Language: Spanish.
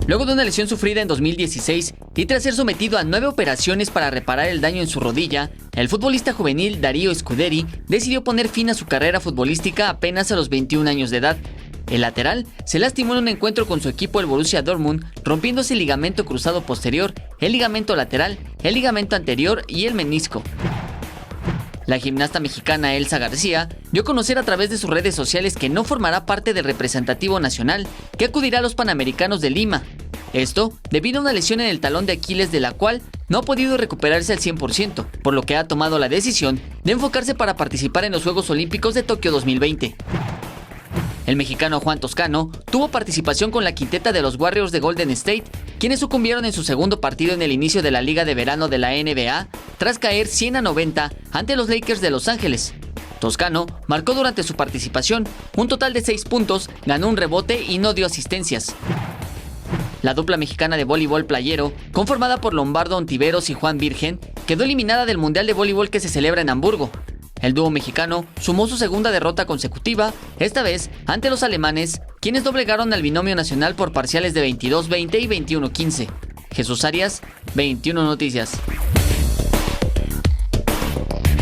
Luego de una lesión sufrida en 2016 y tras ser sometido a 9 operaciones para reparar el daño en su rodilla, el futbolista juvenil Darío Scuderi decidió poner fin a su carrera futbolística apenas a los 21 años de edad. El lateral se lastimó en un encuentro con su equipo el Borussia Dortmund, rompiéndose el ligamento cruzado posterior, el ligamento lateral, el ligamento anterior y el menisco. La gimnasta mexicana Elsa García dio a conocer a través de sus redes sociales que no formará parte del representativo nacional que acudirá a los Panamericanos de Lima. Esto debido a una lesión en el talón de Aquiles de la cual no ha podido recuperarse al 100%, por lo que ha tomado la decisión de enfocarse para participar en los Juegos Olímpicos de Tokio 2020. El mexicano Juan Toscano tuvo participación con la quinteta de los Warriors de Golden State, quienes sucumbieron en su segundo partido en el inicio de la Liga de Verano de la NBA, tras caer 100-90 ante los Lakers de Los Ángeles. Toscano marcó durante su participación un total de 6 puntos, ganó un rebote y no dio asistencias. La dupla mexicana de voleibol playero, conformada por Lombardo Ontiveros y Juan Virgen, quedó eliminada del Mundial de Voleibol que se celebra en Hamburgo. El dúo mexicano sumó su segunda derrota consecutiva, esta vez ante los alemanes, quienes doblegaron al binomio nacional por parciales de 22-20 y 21-15. Jesús Arias, 21 Noticias.